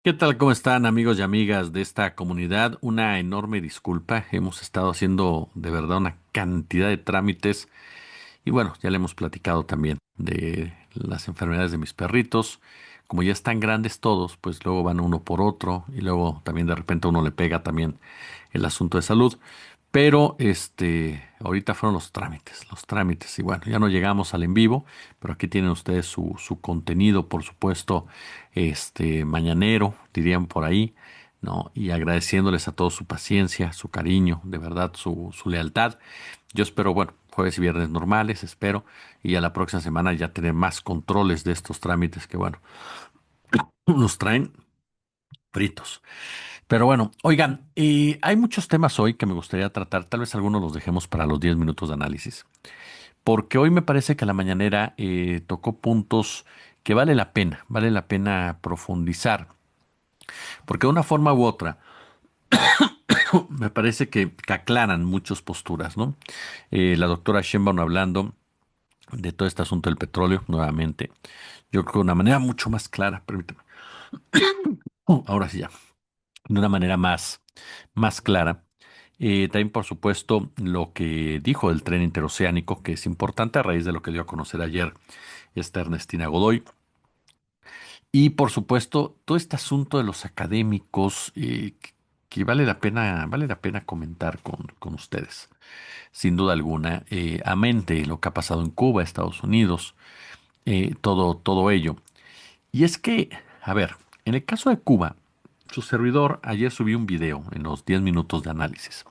¿Qué tal? ¿Cómo están amigos y amigas de esta comunidad? Una enorme disculpa. Hemos estado haciendo de verdad una cantidad de trámites y bueno, ya le hemos platicado también de las enfermedades de mis perritos. Como ya están grandes todos, pues luego van uno por otro y luego también de repente a uno le pega también el asunto de salud. Pero ahorita fueron los trámites, y bueno, ya no llegamos al en vivo, pero aquí tienen ustedes su contenido, por supuesto, mañanero, dirían por ahí, ¿no? Y agradeciéndoles a todos su paciencia, su cariño, de verdad, su lealtad. Yo espero, bueno, jueves y viernes normales, espero, y a la próxima semana ya tener más controles de estos trámites que, bueno, nos traen fritos. Pero bueno, oigan, hay muchos temas hoy que me gustaría tratar, tal vez algunos los dejemos para los 10 minutos de análisis, porque hoy me parece que la mañanera tocó puntos que vale la pena profundizar, porque de una forma u otra me parece que aclaran muchas posturas, ¿no? La doctora Sheinbaum hablando de todo este asunto del petróleo nuevamente, yo creo que de una manera mucho más clara, permítame, ahora sí ya, de una manera más clara. También, por supuesto, lo que dijo del tren interoceánico, que es importante a raíz de lo que dio a conocer ayer esta Ernestina Godoy. Y, por supuesto, todo este asunto de los académicos, que vale la pena comentar con ustedes, sin duda alguna, amén de lo que ha pasado en Cuba, Estados Unidos, todo ello. Y es que, a ver, en el caso de Cuba, su servidor ayer subió un video en los 10 minutos de análisis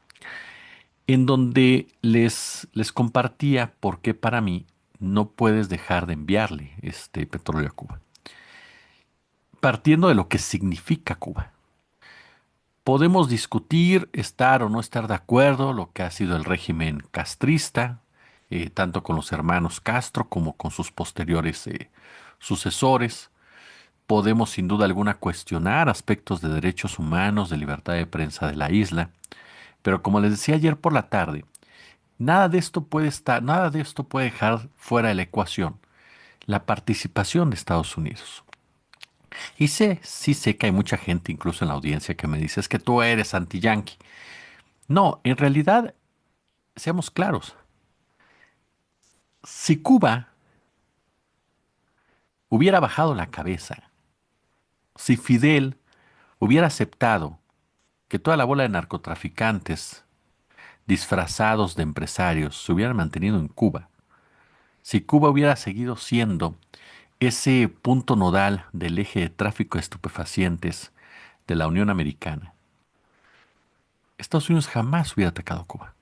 en donde les compartía por qué para mí no puedes dejar de enviarle este petróleo a Cuba. Partiendo de lo que significa Cuba. Podemos discutir, estar o no estar de acuerdo, lo que ha sido el régimen castrista, tanto con los hermanos Castro como con sus posteriores sucesores. Podemos sin duda alguna cuestionar aspectos de derechos humanos, de libertad de prensa de la isla, pero como les decía ayer por la tarde, nada de esto puede dejar fuera de la ecuación la participación de Estados Unidos. Y sí sé que hay mucha gente, incluso en la audiencia, que me dice es que tú eres anti-yanqui. No, en realidad, seamos claros, si Cuba hubiera bajado la cabeza, si Fidel hubiera aceptado que toda la bola de narcotraficantes disfrazados de empresarios se hubieran mantenido en Cuba, si Cuba hubiera seguido siendo ese punto nodal del eje de tráfico de estupefacientes de la Unión Americana, Estados Unidos jamás hubiera atacado Cuba.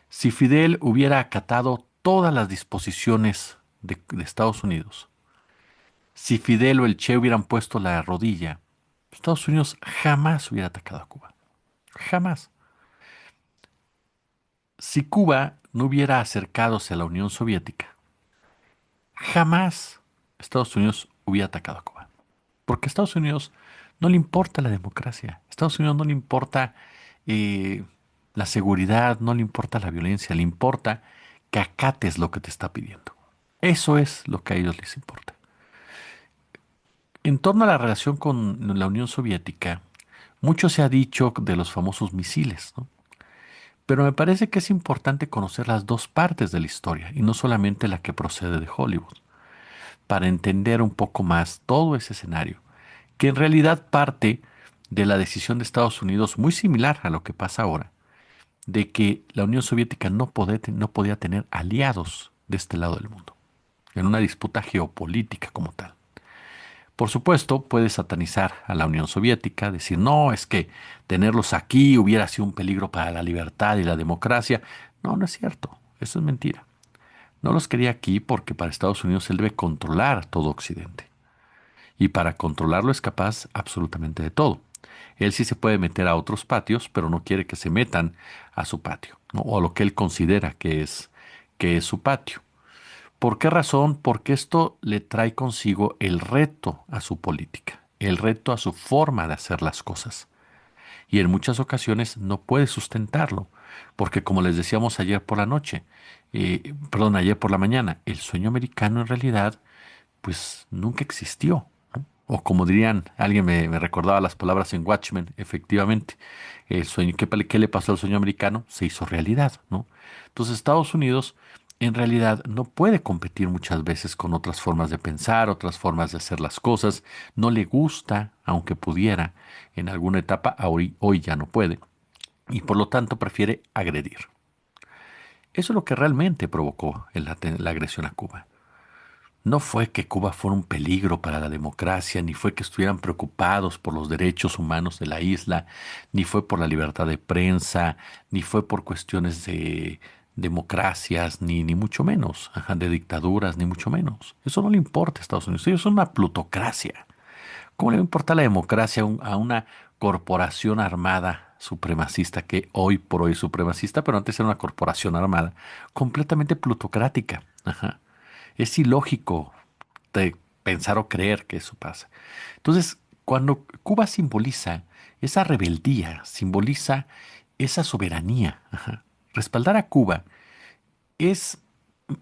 Si Fidel hubiera acatado todas las disposiciones de Estados Unidos, si Fidel o el Che hubieran puesto la rodilla, Estados Unidos jamás hubiera atacado a Cuba. Jamás. Si Cuba no hubiera acercadose a la Unión Soviética, jamás Estados Unidos hubiera atacado a Cuba. Porque a Estados Unidos no le importa la democracia, a Estados Unidos no le importa eh, la seguridad, no le importa la violencia, le importa que acates lo que te está pidiendo. Eso es lo que a ellos les importa. En torno a la relación con la Unión Soviética, mucho se ha dicho de los famosos misiles, ¿no? Pero me parece que es importante conocer las dos partes de la historia y no solamente la que procede de Hollywood, para entender un poco más todo ese escenario, que en realidad parte de la decisión de Estados Unidos, muy similar a lo que pasa ahora, de que la Unión Soviética no podía tener aliados de este lado del mundo, en una disputa geopolítica como tal. Por supuesto, puede satanizar a la Unión Soviética, decir, no, es que tenerlos aquí hubiera sido un peligro para la libertad y la democracia. No, no es cierto, eso es mentira. No los quería aquí porque para Estados Unidos él debe controlar todo Occidente. Y para controlarlo es capaz absolutamente de todo. Él sí se puede meter a otros patios, pero no quiere que se metan a su patio, ¿no? O a lo que él considera que es su patio. ¿Por qué razón? Porque esto le trae consigo el reto a su política, el reto a su forma de hacer las cosas. Y en muchas ocasiones no puede sustentarlo, porque como les decíamos ayer por la noche, perdón, ayer por la mañana, el sueño americano en realidad, pues nunca existió, ¿no? O como dirían, alguien me recordaba las palabras en Watchmen, efectivamente, el sueño, ¿qué le pasó al sueño americano? Se hizo realidad, ¿no? Entonces Estados Unidos en realidad no puede competir muchas veces con otras formas de pensar, otras formas de hacer las cosas, no le gusta, aunque pudiera, en alguna etapa, hoy ya no puede, y por lo tanto prefiere agredir. Eso es lo que realmente provocó la agresión a Cuba. No fue que Cuba fuera un peligro para la democracia, ni fue que estuvieran preocupados por los derechos humanos de la isla, ni fue por la libertad de prensa, ni fue por cuestiones de democracias, ni mucho menos, ajá, de dictaduras, ni mucho menos. Eso no le importa a Estados Unidos. Ellos son una plutocracia. ¿Cómo le va a importar la democracia a una corporación armada supremacista, que hoy por hoy es supremacista, pero antes era una corporación armada, completamente plutocrática? Ajá. Es ilógico de pensar o creer que eso pasa. Entonces, cuando Cuba simboliza esa rebeldía, simboliza esa soberanía, ajá, respaldar a Cuba es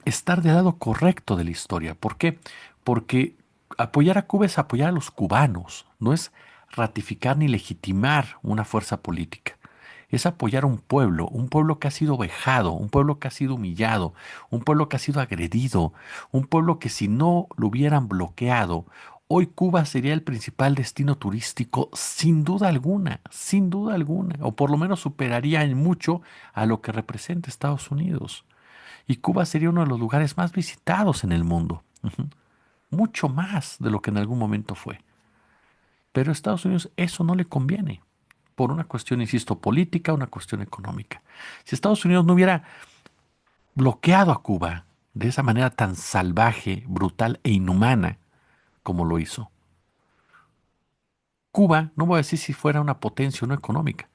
estar del lado correcto de la historia. ¿Por qué? Porque apoyar a Cuba es apoyar a los cubanos, no es ratificar ni legitimar una fuerza política. Es apoyar a un pueblo que ha sido vejado, un pueblo que ha sido humillado, un pueblo que ha sido agredido, un pueblo que si no lo hubieran bloqueado, hoy Cuba sería el principal destino turístico sin duda alguna, o por lo menos superaría en mucho a lo que representa Estados Unidos. Y Cuba sería uno de los lugares más visitados en el mundo, ujú, mucho más de lo que en algún momento fue. Pero a Estados Unidos eso no le conviene, por una cuestión, insisto, política, una cuestión económica. Si Estados Unidos no hubiera bloqueado a Cuba de esa manera tan salvaje, brutal e inhumana como lo hizo, Cuba, no voy a decir si fuera una potencia o no económica,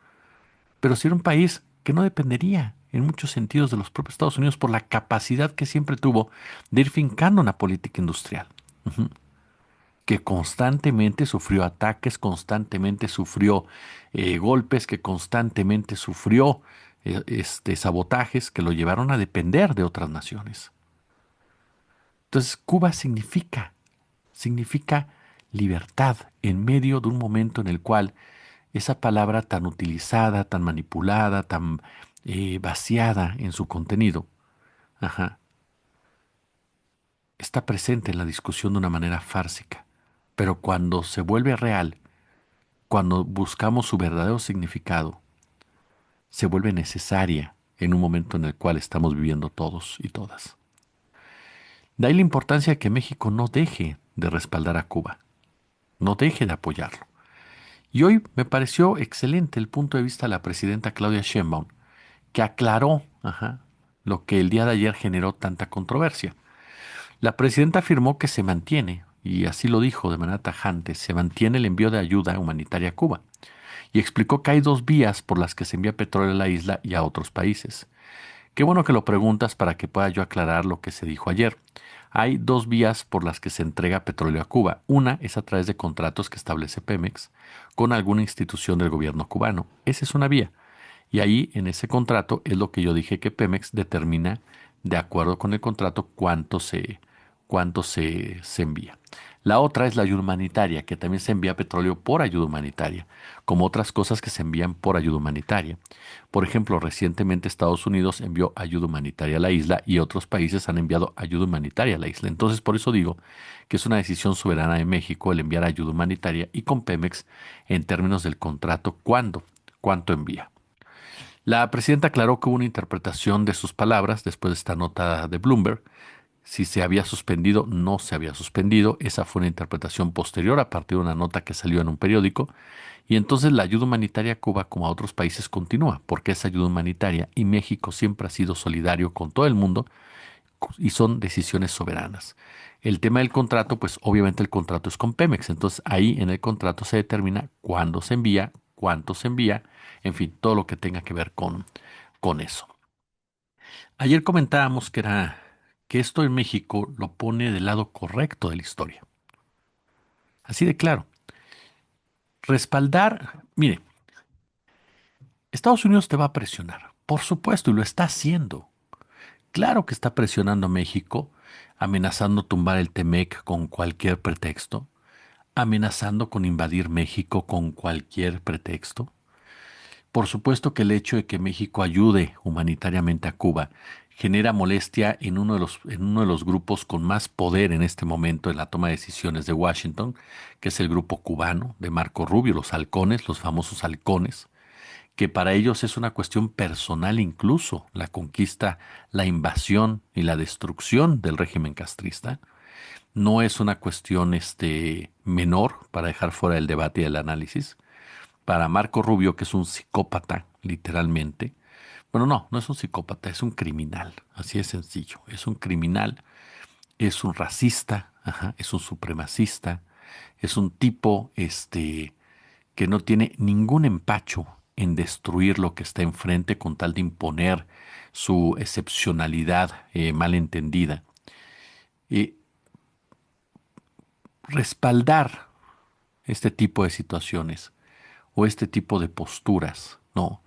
pero sí era un país que no dependería en muchos sentidos de los propios Estados Unidos por la capacidad que siempre tuvo de ir fincando una política industrial. Ujú. Que constantemente sufrió ataques, constantemente sufrió golpes, que constantemente sufrió sabotajes que lo llevaron a depender de otras naciones. Entonces, Cuba significa libertad en medio de un momento en el cual esa palabra tan utilizada, tan manipulada, tan vaciada en su contenido, ajá, está presente en la discusión de una manera fársica. Pero cuando se vuelve real, cuando buscamos su verdadero significado, se vuelve necesaria en un momento en el cual estamos viviendo todos y todas. De ahí la importancia de que México no deje de respaldar a Cuba, no deje de apoyarlo. Y hoy me pareció excelente el punto de vista de la presidenta Claudia Sheinbaum, que aclaró, ajá, lo que el día de ayer generó tanta controversia. La presidenta afirmó que se mantiene, y así lo dijo de manera tajante, se mantiene el envío de ayuda humanitaria a Cuba, y explicó que hay dos vías por las que se envía petróleo a la isla y a otros países. Qué bueno que lo preguntas para que pueda yo aclarar lo que se dijo ayer. Hay dos vías por las que se entrega petróleo a Cuba. Una es a través de contratos que establece Pemex con alguna institución del gobierno cubano. Esa es una vía. Y ahí en ese contrato es lo que yo dije que Pemex determina de acuerdo con el contrato cuánto se envía. La otra es la ayuda humanitaria, que también se envía petróleo por ayuda humanitaria, como otras cosas que se envían por ayuda humanitaria. Por ejemplo, recientemente Estados Unidos envió ayuda humanitaria a la isla y otros países han enviado ayuda humanitaria a la isla. Entonces, por eso digo que es una decisión soberana de México el enviar ayuda humanitaria y con Pemex en términos del contrato, cuánto envía. La presidenta aclaró que hubo una interpretación de sus palabras después de esta nota de Bloomberg. Si se había suspendido, no se había suspendido. Esa fue una interpretación posterior a partir de una nota que salió en un periódico. Y entonces la ayuda humanitaria a Cuba, como a otros países, continúa, porque es ayuda humanitaria y México siempre ha sido solidario con todo el mundo y son decisiones soberanas. El tema del contrato, pues obviamente el contrato es con Pemex, entonces ahí en el contrato se determina cuándo se envía, cuánto se envía, en fin, todo lo que tenga que ver con eso. Ayer comentábamos que esto en México lo pone del lado correcto de la historia. Así de claro. Respaldar, mire, Estados Unidos te va a presionar, por supuesto, y lo está haciendo. Claro que está presionando a México, amenazando tumbar el Temec con cualquier pretexto, amenazando con invadir México con cualquier pretexto. Por supuesto que el hecho de que México ayude humanitariamente a Cuba genera molestia en uno de los grupos con más poder en este momento en la toma de decisiones de Washington, que es el grupo cubano de Marco Rubio, los halcones, los famosos halcones, que para ellos es una cuestión personal incluso la conquista, la invasión y la destrucción del régimen castrista. No es una cuestión menor para dejar fuera del debate y del análisis. Para Marco Rubio, que es un psicópata, literalmente, bueno, no es un psicópata, es un criminal, así de sencillo. Es un criminal, es un racista, ajá, es un supremacista, es un tipo que no tiene ningún empacho en destruir lo que está enfrente con tal de imponer su excepcionalidad malentendida. Y respaldar este tipo de situaciones o este tipo de posturas, ¿no?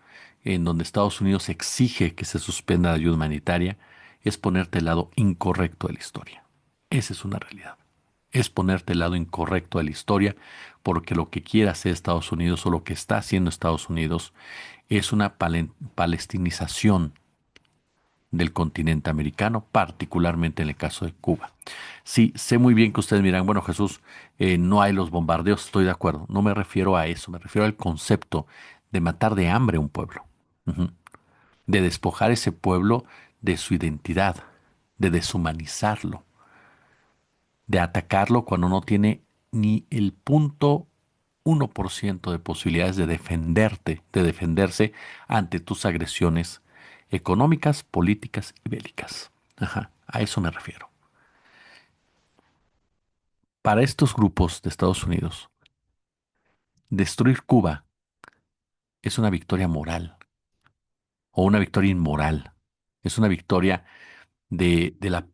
En donde Estados Unidos exige que se suspenda la ayuda humanitaria, es ponerte el lado incorrecto de la historia. Esa es una realidad. Es ponerte el lado incorrecto de la historia porque lo que quiere hacer Estados Unidos o lo que está haciendo Estados Unidos es una palestinización del continente americano, particularmente en el caso de Cuba. Sí, sé muy bien que ustedes miran, bueno, Jesús, no hay los bombardeos, estoy de acuerdo. No me refiero a eso, me refiero al concepto de matar de hambre a un pueblo, ujú, de despojar ese pueblo de su identidad, de deshumanizarlo, de atacarlo cuando no tiene ni el punto 1% de posibilidades de defenderte, de defenderse ante tus agresiones económicas, políticas y bélicas. Ajá, a eso me refiero. Para estos grupos de Estados Unidos, destruir Cuba es una victoria moral o una victoria inmoral. Es una victoria de de la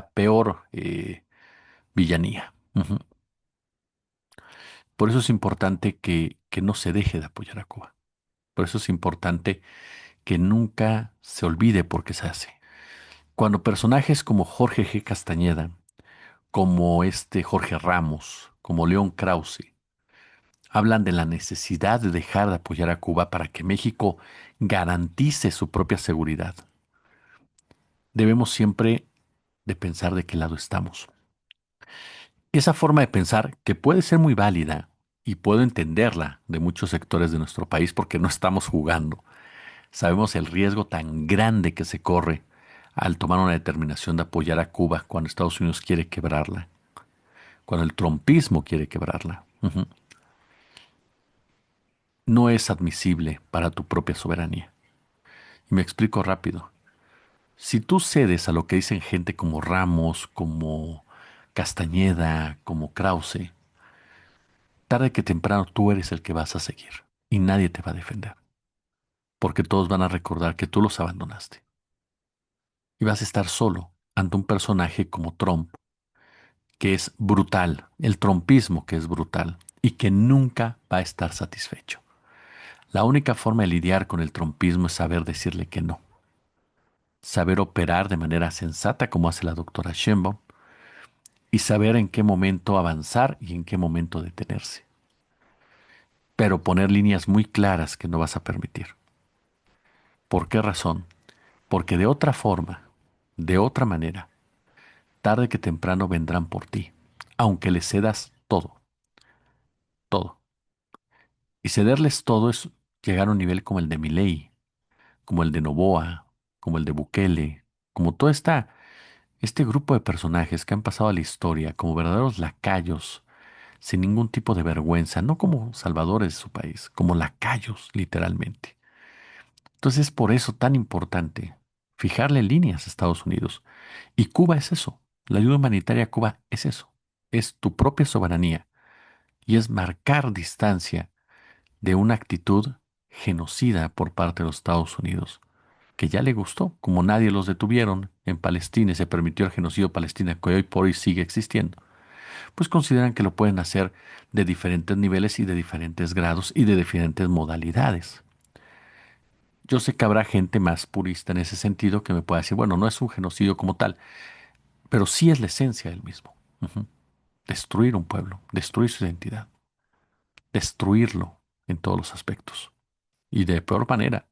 peor villanía. Ujú. Por eso es importante que no se deje de apoyar a Cuba. Por eso es importante que nunca se olvide por qué se hace. Cuando personajes como Jorge G. Castañeda, como Jorge Ramos, como León Krause, hablan de la necesidad de dejar de apoyar a Cuba para que México garantice su propia seguridad, debemos siempre de pensar de qué lado estamos. Esa forma de pensar, que puede ser muy válida y puedo entenderla de muchos sectores de nuestro país porque no estamos jugando. Sabemos el riesgo tan grande que se corre al tomar una determinación de apoyar a Cuba cuando Estados Unidos quiere quebrarla, cuando el trumpismo quiere quebrarla. Ujú. No es admisible para tu propia soberanía. Y me explico rápido. Si tú cedes a lo que dicen gente como Ramos, como Castañeda, como Krause, tarde que temprano tú eres el que vas a seguir y nadie te va a defender, porque todos van a recordar que tú los abandonaste y vas a estar solo ante un personaje como Trump, que es brutal, el trumpismo que es brutal y que nunca va a estar satisfecho. La única forma de lidiar con el trumpismo es saber decirle que no, saber operar de manera sensata como hace la doctora Sheinbaum y saber en qué momento avanzar y en qué momento detenerse. Pero poner líneas muy claras que no vas a permitir. ¿Por qué razón? Porque de otra forma, de otra manera, tarde que temprano vendrán por ti, aunque les cedas todo, todo. Y cederles todo es llegar a un nivel como el de Milei, como el de Noboa, como el de Bukele, como este grupo de personajes que han pasado a la historia como verdaderos lacayos, sin ningún tipo de vergüenza, no como salvadores de su país, como lacayos, literalmente. Entonces es por eso tan importante fijarle líneas a Estados Unidos. Y Cuba es eso. La ayuda humanitaria a Cuba es eso. Es tu propia soberanía y es marcar distancia de una actitud genocida por parte de los Estados Unidos, que ya le gustó, como nadie los detuvieron en Palestina y se permitió el genocidio palestino que hoy por hoy sigue existiendo, pues consideran que lo pueden hacer de diferentes niveles y de diferentes grados y de diferentes modalidades. Yo sé que habrá gente más purista en ese sentido que me pueda decir, bueno, no es un genocidio como tal, pero sí es la esencia del mismo. Ujú. destruir un pueblo, destruir su identidad, destruirlo en todos los aspectos. Y de peor manera,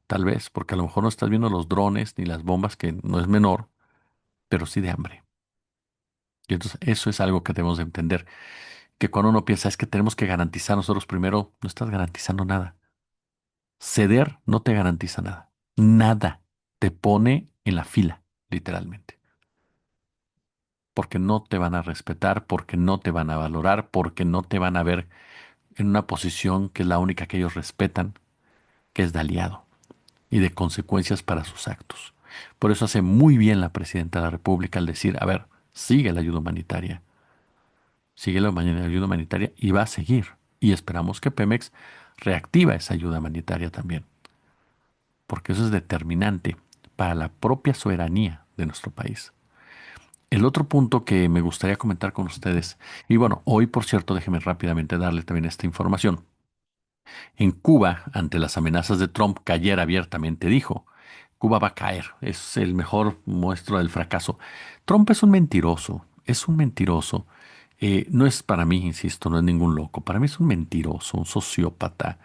tal vez, porque a lo mejor no estás viendo los drones ni las bombas, que no es menor, pero sí de hambre. Y entonces eso es algo que debemos de entender, que cuando uno piensa es que tenemos que garantizar nosotros primero, no estás garantizando nada. Ceder no te garantiza nada. Nada. Te pone en la fila, literalmente. Porque no te van a respetar, porque no te van a valorar, porque no te van a ver en una posición que es la única que ellos respetan, que es de aliado y de consecuencias para sus actos. Por eso hace muy bien la presidenta de la República al decir, a ver, sigue la ayuda humanitaria y va a seguir. Y esperamos que Pemex reactiva esa ayuda humanitaria también, porque eso es determinante para la propia soberanía de nuestro país. El otro punto que me gustaría comentar con ustedes, y bueno, hoy por cierto, déjenme rápidamente darle también esta información. En Cuba, ante las amenazas de Trump, que ayer abiertamente dijo, Cuba va a caer, es el mejor muestra del fracaso. Trump es un mentiroso. No es para mí, insisto, no es ningún loco, para mí es un mentiroso, un sociópata,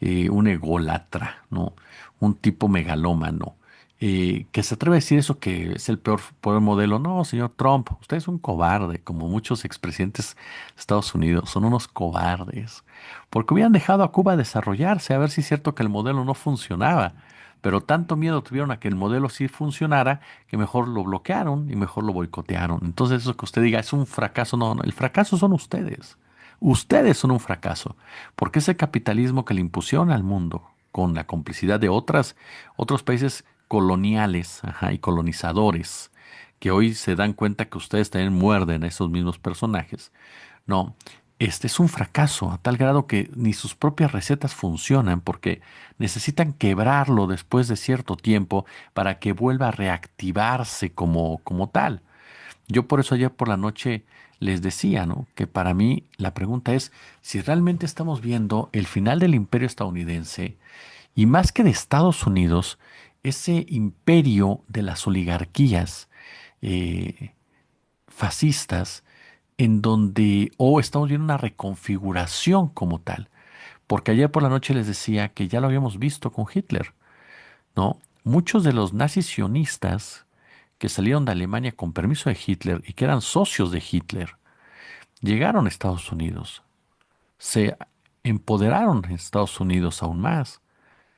un ególatra, ¿no? Un tipo megalómano, que se atreve a decir eso que es el peor modelo. No, señor Trump, usted es un cobarde, como muchos expresidentes de Estados Unidos, son unos cobardes, porque hubieran dejado a Cuba desarrollarse, a ver si es cierto que el modelo no funcionaba. Pero tanto miedo tuvieron a que el modelo sí funcionara que mejor lo bloquearon y mejor lo boicotearon. Entonces eso que usted diga es un fracaso, no, no, el fracaso son ustedes. Ustedes son un fracaso, porque ese capitalismo que le impusieron al mundo con la complicidad de otros países coloniales, ajá, y colonizadores, que hoy se dan cuenta que ustedes también muerden a esos mismos personajes. No, este es un fracaso a tal grado que ni sus propias recetas funcionan porque necesitan quebrarlo después de cierto tiempo para que vuelva a reactivarse como tal. Yo por eso ayer por la noche les decía, ¿no? Que para mí la pregunta es si realmente estamos viendo el final del imperio estadounidense y más que de Estados Unidos, ese imperio de las oligarquías eh, fascistas en donde o estamos viendo una reconfiguración como tal. Porque ayer por la noche les decía que ya lo habíamos visto con Hitler, ¿no? Muchos de los nazis sionistas que salieron de Alemania con permiso de Hitler y que eran socios de Hitler, llegaron a Estados Unidos, se empoderaron en Estados Unidos aún más.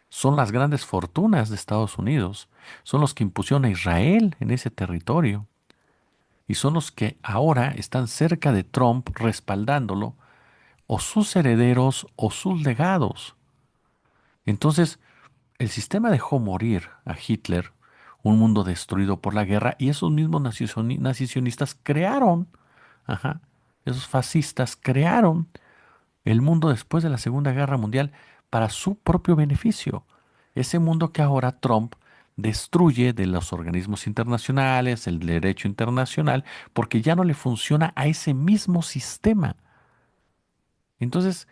Son las grandes fortunas de Estados Unidos, son los que impusieron a Israel en ese territorio y son los que ahora están cerca de Trump respaldándolo, o sus herederos o sus legados. Entonces, el sistema dejó morir a Hitler, un mundo destruido por la guerra, y esos mismos nacionistas crearon, ajá, esos fascistas crearon el mundo después de la Segunda Guerra Mundial para su propio beneficio. Ese mundo que ahora Trump destruye de los organismos internacionales, el derecho internacional, porque ya no le funciona a ese mismo sistema. Entonces,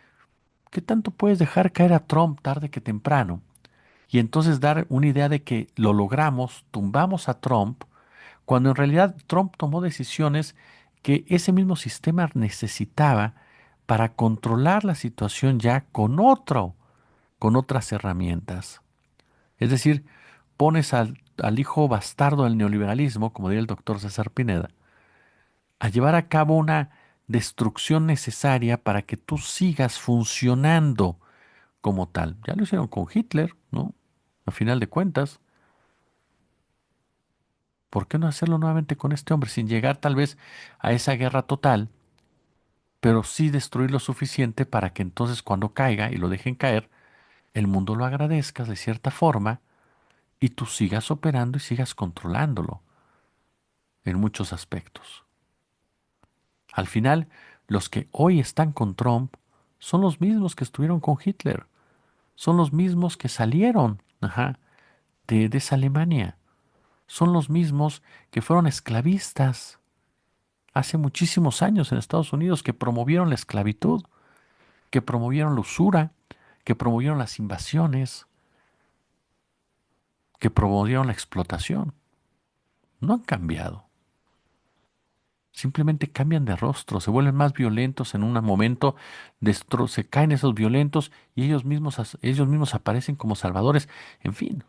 ¿qué tanto puedes dejar caer a Trump tarde que temprano? Y entonces dar una idea de que lo logramos, tumbamos a Trump, cuando en realidad Trump tomó decisiones que ese mismo sistema necesitaba para controlar la situación ya con otras herramientas. Es decir, pones al hijo bastardo del neoliberalismo, como diría el doctor César Pineda, a llevar a cabo una destrucción necesaria para que tú sigas funcionando como tal. Ya lo hicieron con Hitler, ¿no? A final de cuentas, ¿por qué no hacerlo nuevamente con este hombre sin llegar tal vez a esa guerra total, pero sí destruir lo suficiente para que entonces cuando caiga y lo dejen caer, el mundo lo agradezca de cierta forma y tú sigas operando y sigas controlándolo en muchos aspectos? Al final, los que hoy están con Trump son los mismos que estuvieron con Hitler, son los mismos que salieron, ajá, de esa Alemania. Son los mismos que fueron esclavistas hace muchísimos años en Estados Unidos, que promovieron la esclavitud, que promovieron la usura, que promovieron las invasiones, que promovieron la explotación. No han cambiado. simplemente cambian de rostro, se vuelven más violentos en un momento, se caen esos violentos y ellos mismos aparecen como salvadores. En fin,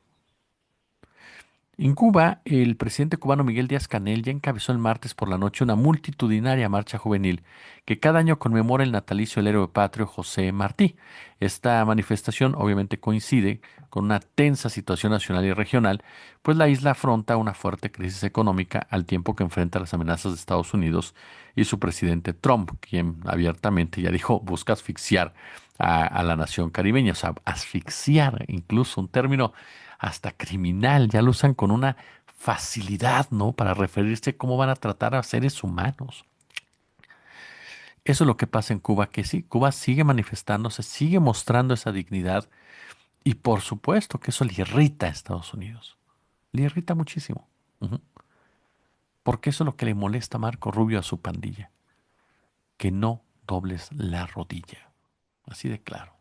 en Cuba, el presidente cubano Miguel Díaz-Canel ya encabezó el martes por la noche una multitudinaria marcha juvenil que cada año conmemora el natalicio del héroe patrio José Martí. Esta manifestación obviamente coincide con una tensa situación nacional y regional, pues la isla afronta una fuerte crisis económica al tiempo que enfrenta las amenazas de Estados Unidos y su presidente Trump, quien abiertamente ya dijo busca asfixiar a la nación caribeña, o sea, asfixiar, incluso un término hasta criminal, ya lo usan con una facilidad, ¿no? Para referirse a cómo van a tratar a seres humanos. Eso es lo que pasa en Cuba, que sí, Cuba sigue manifestándose, sigue mostrando esa dignidad y por supuesto que eso le irrita a Estados Unidos, le irrita muchísimo, ujú, porque eso es lo que le molesta a Marco Rubio a su pandilla, que no dobles la rodilla, así de claro.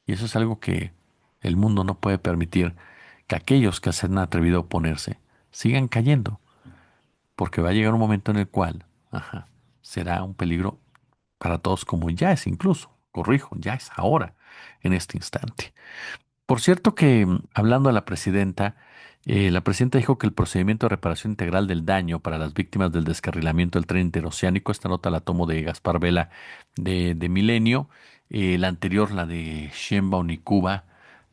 Y eso es algo que el mundo no puede permitir, que aquellos que se han atrevido a oponerse sigan cayendo porque va a llegar un momento en el cual, ajá, será un peligro para todos como ya es incluso, corrijo, ya es ahora, en este instante. Por cierto que hablando a la presidenta dijo que el procedimiento de reparación integral del daño para las víctimas del descarrilamiento del tren interoceánico, esta nota la tomo de Gaspar Vela de Milenio, la anterior, la de Sheinbaum y Cuba,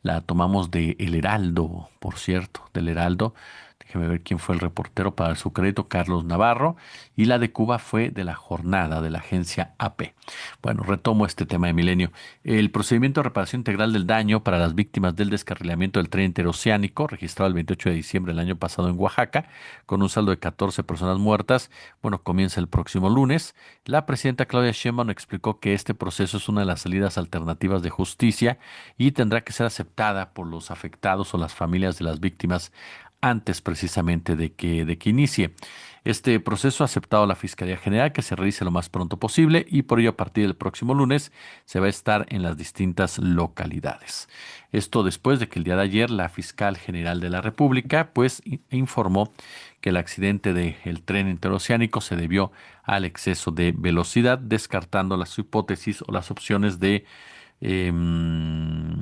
la tomamos de El Heraldo, por cierto, del Heraldo. Déjeme ver quién fue el reportero para dar su crédito, Carlos Navarro, y la de Cuba fue de La Jornada, de la agencia AP. Bueno, retomo este tema de Milenio. El procedimiento de reparación integral del daño para las víctimas del descarrilamiento del tren interoceánico, registrado el 28 de diciembre del año pasado en Oaxaca, con un saldo de 14 personas muertas, bueno, comienza el próximo lunes. La presidenta Claudia Sheinbaum explicó que este proceso es una de las salidas alternativas de justicia y tendrá que ser aceptada por los afectados o las familias de las víctimas antes precisamente de que inicie. Este proceso ha aceptado la Fiscalía General que se realice lo más pronto posible y por ello a partir del próximo lunes se va a estar en las distintas localidades. Esto después de que el día de ayer la Fiscal General de la República pues informó que el accidente del tren interoceánico se debió al exceso de velocidad, descartando las hipótesis o las opciones em,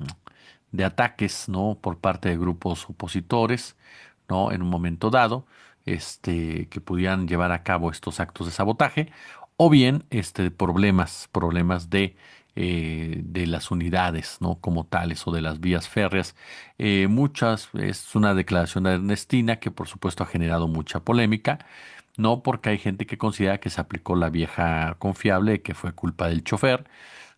de ataques, ¿no? Por parte de grupos opositores, ¿no? En un momento dado, que pudieran llevar a cabo estos actos de sabotaje, o bien, problemas de las unidades, ¿no? Como tales, o de las vías férreas. Es una declaración de Ernestina que, por supuesto, ha generado mucha polémica. No porque hay gente que considera que se aplicó la vieja confiable, que fue culpa del chofer,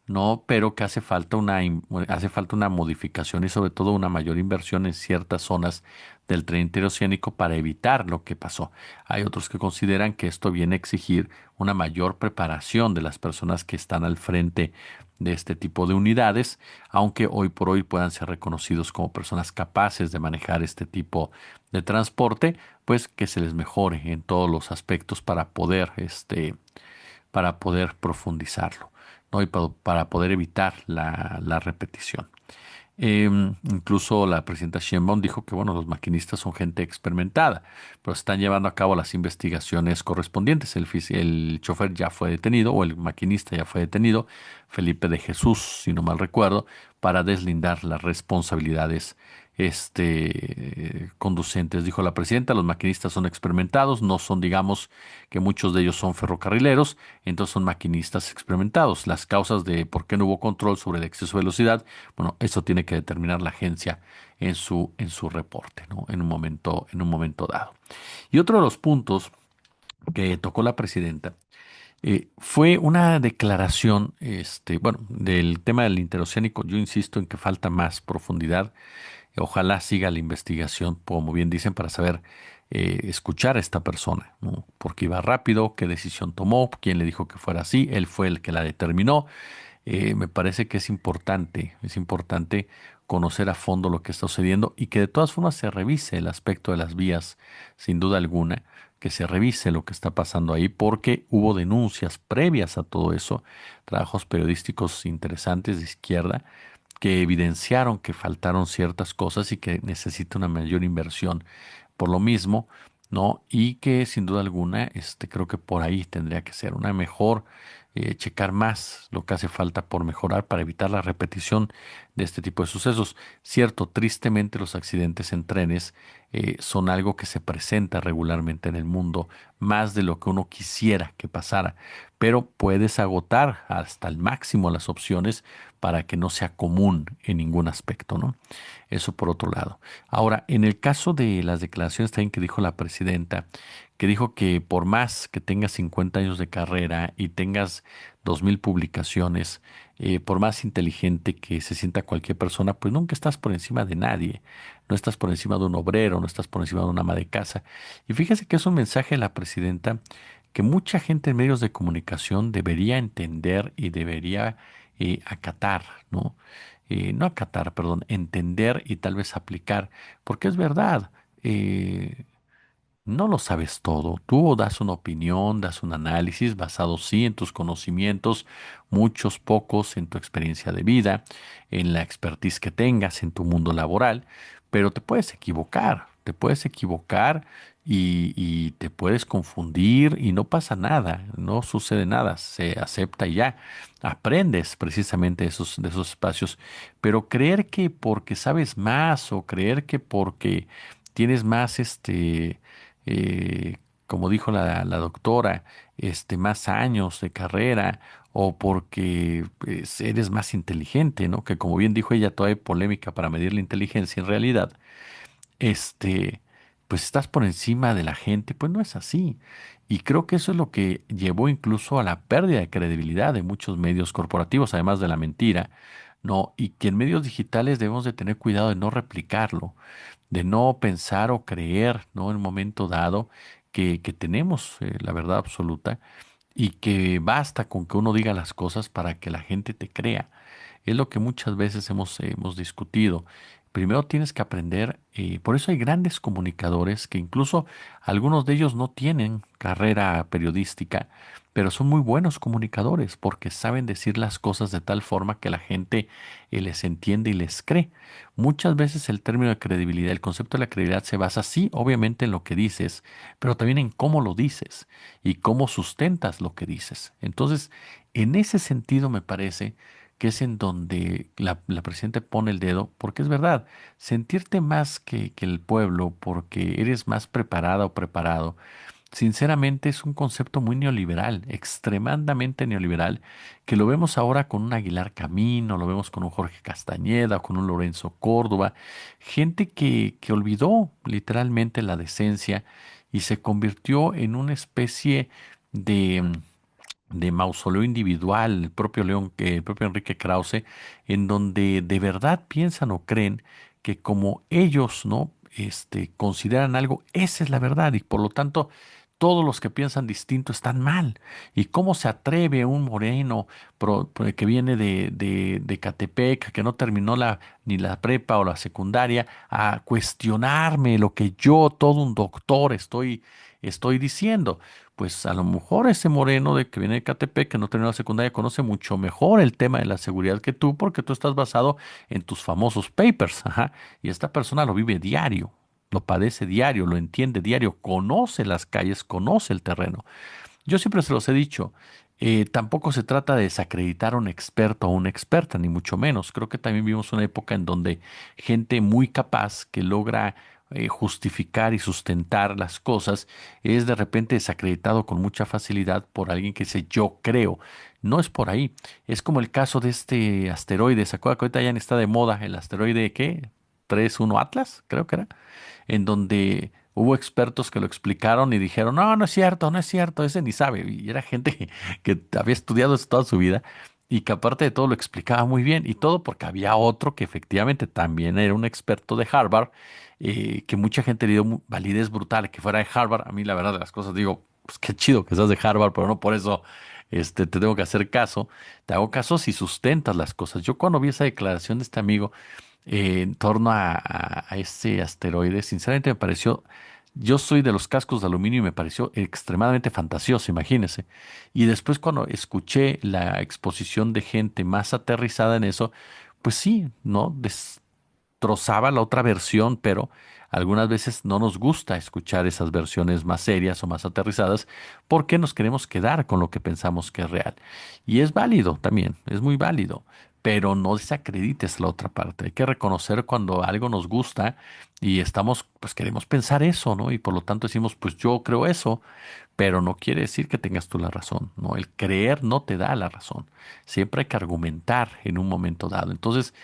no, pero que hace falta una modificación y sobre todo una mayor inversión en ciertas zonas del tren interoceánico para evitar lo que pasó. Hay otros que consideran que esto viene a exigir una mayor preparación de las personas que están al frente de este tipo de unidades, aunque hoy por hoy puedan ser reconocidos como personas capaces de manejar este tipo de transporte, pues que se les mejore en todos los aspectos para poder profundizarlo, ¿no? Y para poder evitar la repetición. Incluso la presidenta Sheinbaum dijo que, bueno, los maquinistas son gente experimentada, pero están llevando a cabo las investigaciones correspondientes. El chofer ya fue detenido, o el maquinista ya fue detenido, Felipe de Jesús, si no mal recuerdo, para deslindar las responsabilidades conducentes. Dijo la presidenta, los maquinistas son experimentados, no son, digamos, que muchos de ellos son ferrocarrileros, entonces son maquinistas experimentados. Las causas de por qué no hubo control sobre el exceso de velocidad, bueno, eso tiene que determinar la agencia en su reporte, ¿no? En un momento dado. Y otro de los puntos que tocó la presidenta fue una declaración, bueno, del tema del interoceánico. Yo insisto en que falta más profundidad. Ojalá siga la investigación, como bien dicen, para saber escuchar a esta persona, ¿no? Porque iba rápido, qué decisión tomó, quién le dijo que fuera así, él fue el que la determinó. Me parece que es importante conocer a fondo lo que está sucediendo y que de todas formas se revise el aspecto de las vías, sin duda alguna, que se revise lo que está pasando ahí, porque hubo denuncias previas a todo eso, trabajos periodísticos interesantes de izquierda que evidenciaron que faltaron ciertas cosas y que necesita una mayor inversión. Por lo mismo, ¿no? Y que sin duda alguna, creo que por ahí tendría que ser una mejor, checar más lo que hace falta por mejorar para evitar la repetición de este tipo de sucesos. Cierto, tristemente los accidentes en trenes son algo que se presenta regularmente en el mundo, más de lo que uno quisiera que pasara, pero puedes agotar hasta el máximo las opciones para que no sea común en ningún aspecto, ¿no? Eso por otro lado. Ahora, en el caso de las declaraciones también que dijo la presidenta, que dijo que por más que tengas 50 años de carrera y tengas 2000 publicaciones, por más inteligente que se sienta cualquier persona, pues nunca estás por encima de nadie. No estás por encima de un obrero, no estás por encima de una ama de casa. Y fíjese que es un mensaje de la presidenta que mucha gente en medios de comunicación debería entender y debería acatar, ¿no? No acatar, perdón, entender y tal vez aplicar, porque es verdad, no lo sabes todo. Tú das una opinión, das un análisis basado sí en tus conocimientos, muchos, pocos, en tu experiencia de vida, en la expertise que tengas en tu mundo laboral, pero te puedes equivocar y te puedes confundir y no pasa nada, no sucede nada, se acepta y ya. Aprendes precisamente de esos espacios, pero creer que porque sabes más o creer que porque tienes más eh, como dijo la doctora, más años de carrera o porque pues, eres más inteligente, ¿no? Que como bien dijo ella, todavía hay polémica para medir la inteligencia en realidad, este, pues estás por encima de la gente, pues no es así. Y creo que eso es lo que llevó incluso a la pérdida de credibilidad de muchos medios corporativos, además de la mentira, ¿no? Y que en medios digitales debemos de tener cuidado de no replicarlo, de no pensar o creer, ¿no? En un momento dado que tenemos la verdad absoluta y que basta con que uno diga las cosas para que la gente te crea. Es lo que muchas veces hemos discutido. Primero tienes que aprender, por eso hay grandes comunicadores que incluso algunos de ellos no tienen carrera periodística, pero son muy buenos comunicadores porque saben decir las cosas de tal forma que la gente les entiende y les cree. Muchas veces el término de credibilidad, el concepto de la credibilidad se basa sí, obviamente en lo que dices, pero también en cómo lo dices y cómo sustentas lo que dices. Entonces, en ese sentido me parece que es en donde la presidenta pone el dedo, porque es verdad, sentirte más que el pueblo porque eres más preparada o preparado, sinceramente es un concepto muy neoliberal, extremadamente neoliberal, que lo vemos ahora con un Aguilar Camino, lo vemos con un Jorge Castañeda o con un Lorenzo Córdoba, gente que olvidó literalmente la decencia y se convirtió en una especie de mausoleo individual, el propio León, el propio Enrique Krause, en donde de verdad piensan o creen que como ellos, ¿no? Consideran algo, esa es la verdad y por lo tanto todos los que piensan distinto están mal. ¿Y cómo se atreve un moreno que viene de Catepec, que no terminó ni la prepa o la secundaria, a cuestionarme lo que yo, todo un doctor, estoy diciendo? Pues a lo mejor ese moreno de que viene de Catepec, que no terminó la secundaria, conoce mucho mejor el tema de la seguridad que tú, porque tú estás basado en tus famosos papers, ajá, y esta persona lo vive diario, lo padece diario, lo entiende diario, conoce las calles, conoce el terreno. Yo siempre se los he dicho, tampoco se trata de desacreditar a un experto o una experta, ni mucho menos. Creo que también vivimos una época en donde gente muy capaz que logra justificar y sustentar las cosas es de repente desacreditado con mucha facilidad por alguien que dice yo creo. No es por ahí. Es como el caso de este asteroide. ¿Se acuerda que ahorita ya está de moda el asteroide qué? 31 Atlas, creo que era, en donde hubo expertos que lo explicaron y dijeron, no, no es cierto, no es cierto, ese ni sabe. Y era gente que había estudiado eso toda su vida y que aparte de todo lo explicaba muy bien y todo porque había otro que efectivamente también era un experto de Harvard, que mucha gente le dio validez brutal que fuera de Harvard. A mí la verdad de las cosas digo, pues qué chido que seas de Harvard, pero no por eso te tengo que hacer caso. Te hago caso si sustentas las cosas. Yo cuando vi esa declaración de este amigo, en torno a este asteroide, sinceramente me pareció, yo soy de los cascos de aluminio y me pareció extremadamente fantasioso, imagínese. Y después cuando escuché la exposición de gente más aterrizada en eso, pues sí, ¿no? destrozaba la otra versión, pero algunas veces no nos gusta escuchar esas versiones más serias o más aterrizadas porque nos queremos quedar con lo que pensamos que es real. Y es válido también, es muy válido, pero no desacredites la otra parte. Hay que reconocer cuando algo nos gusta y estamos, pues queremos pensar eso, ¿no? Y por lo tanto decimos, pues yo creo eso, pero no quiere decir que tengas tú la razón, ¿no? El creer no te da la razón. Siempre hay que argumentar en un momento dado. Entonces,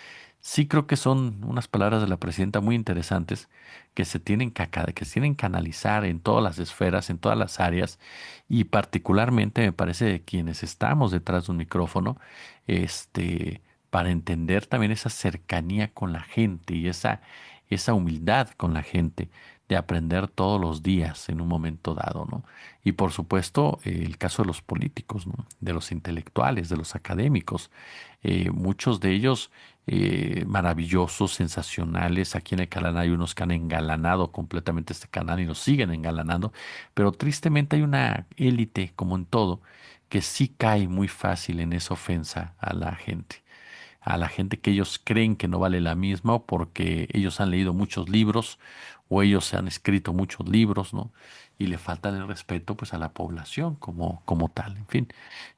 sí creo que son unas palabras de la presidenta muy interesantes que se tienen que se tienen que analizar en todas las esferas, en todas las áreas, y particularmente me parece de quienes estamos detrás de un micrófono, para entender también esa cercanía con la gente y esa humildad con la gente de aprender todos los días en un momento dado, ¿no? Y por supuesto, el caso de los políticos, ¿no? De los intelectuales, de los académicos, muchos de ellos maravillosos, sensacionales. Aquí en el canal hay unos que han engalanado completamente este canal y nos siguen engalanando, pero tristemente hay una élite, como en todo, que sí cae muy fácil en esa ofensa a la gente que ellos creen que no vale la misma o porque ellos han leído muchos libros o ellos se han escrito muchos libros, ¿no? Y le faltan el respeto pues a la población como tal. En fin,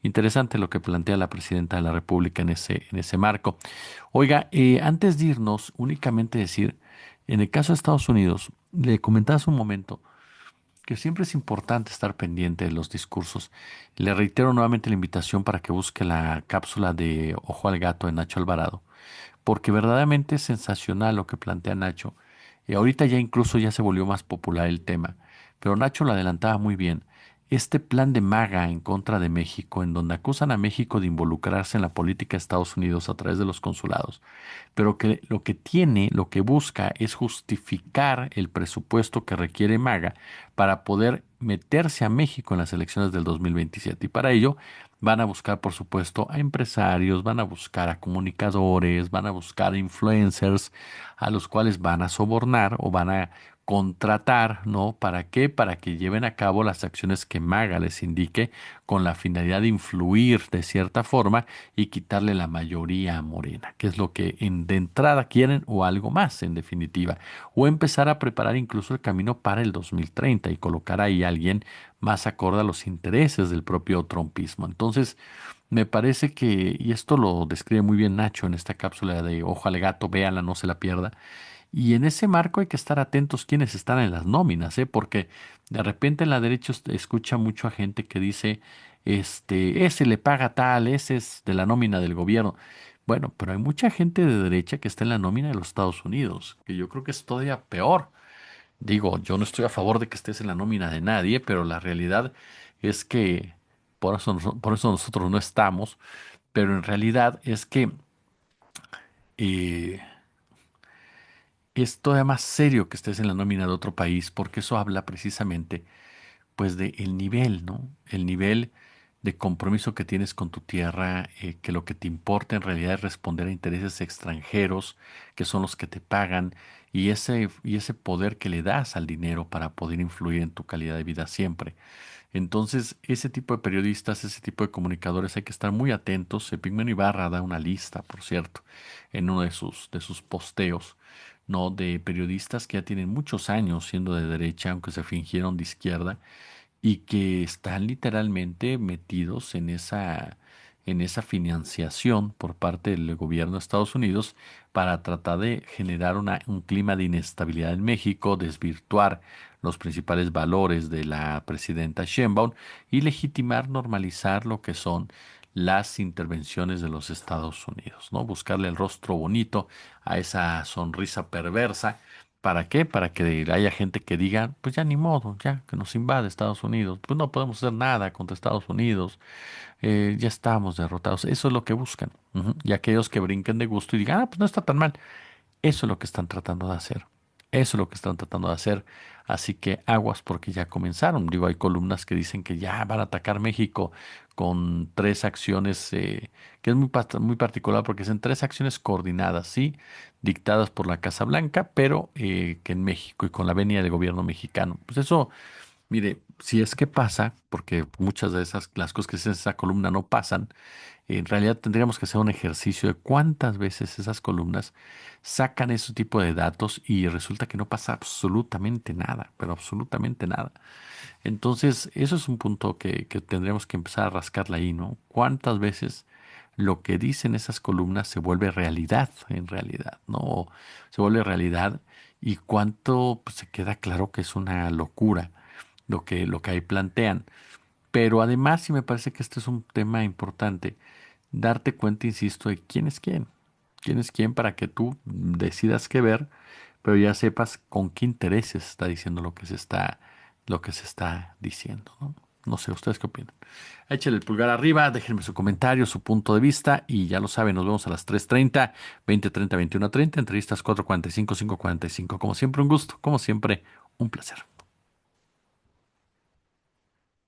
interesante lo que plantea la presidenta de la República en ese marco. Oiga, antes de irnos, únicamente decir, en el caso de Estados Unidos, le comentaba hace un momento, que siempre es importante estar pendiente de los discursos. Le reitero nuevamente la invitación para que busque la cápsula de Ojo al Gato de Nacho Alvarado, porque verdaderamente es sensacional lo que plantea Nacho. Y ahorita ya incluso ya se volvió más popular el tema, pero Nacho lo adelantaba muy bien. Este plan de MAGA en contra de México, en donde acusan a México de involucrarse en la política de Estados Unidos a través de los consulados, pero que lo que tiene, lo que busca es justificar el presupuesto que requiere MAGA para poder meterse a México en las elecciones del 2027. Y para ello van a buscar, por supuesto, a empresarios, van a buscar a comunicadores, van a buscar a influencers, a los cuales van a sobornar o van a contratar, ¿no? ¿Para qué? Para que lleven a cabo las acciones que MAGA les indique con la finalidad de influir de cierta forma y quitarle la mayoría a Morena, que es lo que de entrada quieren o algo más, en definitiva, o empezar a preparar incluso el camino para el 2030 y colocar ahí a alguien más acorde a los intereses del propio trumpismo. Entonces, me parece que, y esto lo describe muy bien Nacho en esta cápsula de Ojo al Gato, véanla, no se la pierda, y en ese marco hay que estar atentos quienes están en las nóminas, ¿eh? Porque de repente en la derecha escucha mucho a gente que dice, ese le paga tal, ese es de la nómina del gobierno. Bueno, pero hay mucha gente de derecha que está en la nómina de los Estados Unidos, que yo creo que es todavía peor. Digo, yo no estoy a favor de que estés en la nómina de nadie, pero la realidad es que por eso nosotros no estamos, pero en realidad es que eh, es todavía más serio que estés en la nómina de otro país, porque eso habla precisamente, pues, de el nivel, ¿no? El nivel de compromiso que tienes con tu tierra, que lo que te importa en realidad es responder a intereses extranjeros, que son los que te pagan, y ese poder que le das al dinero para poder influir en tu calidad de vida siempre. Entonces, ese tipo de periodistas, ese tipo de comunicadores hay que estar muy atentos. Epigmenio Ibarra da una lista, por cierto, en uno de sus posteos, ¿no? De periodistas que ya tienen muchos años siendo de derecha, aunque se fingieron de izquierda, y que están literalmente metidos en esa financiación por parte del gobierno de Estados Unidos para tratar de generar un clima de inestabilidad en México, desvirtuar los principales valores de la presidenta Sheinbaum y legitimar, normalizar lo que son las intervenciones de los Estados Unidos, ¿no? Buscarle el rostro bonito a esa sonrisa perversa. ¿Para qué? Para que haya gente que diga, pues ya ni modo, ya que nos invade Estados Unidos, pues no podemos hacer nada contra Estados Unidos, ya estamos derrotados. Eso es lo que buscan. Ujú. Y aquellos que brinquen de gusto y digan, pues no está tan mal. Eso es lo que están tratando de hacer. Eso es lo que están tratando de hacer. Así que aguas porque ya comenzaron. Digo, hay columnas que dicen que ya van a atacar México con tres acciones, que es muy particular porque son tres acciones coordinadas, sí, dictadas por la Casa Blanca, pero que en México y con la venia del gobierno mexicano. Pues eso, mire, si es que pasa, porque muchas de esas, las cosas que dicen en esa columna no pasan, En realidad tendríamos que hacer un ejercicio de cuántas veces esas columnas sacan ese tipo de datos y resulta que no pasa absolutamente nada, pero absolutamente nada. Entonces, eso es un punto que tendremos que empezar a rascarla ahí, ¿no? ¿Cuántas veces lo que dicen esas columnas se vuelve realidad en realidad, ¿no? Se vuelve realidad y cuánto pues, se queda claro que es una locura lo que ahí plantean. Pero además, sí me parece que este es un tema importante, darte cuenta, insisto, de quién es quién. Quién es quién para que tú decidas qué ver, pero ya sepas con qué intereses está diciendo lo que se está diciendo, ¿no? No sé, ¿ustedes qué opinan? Échale el pulgar arriba, déjenme su comentario, su punto de vista y ya lo saben, nos vemos a las 3:30, 20:30, 21:30, entrevistas 4:45, 5:45. Como siempre, un gusto, como siempre, un placer.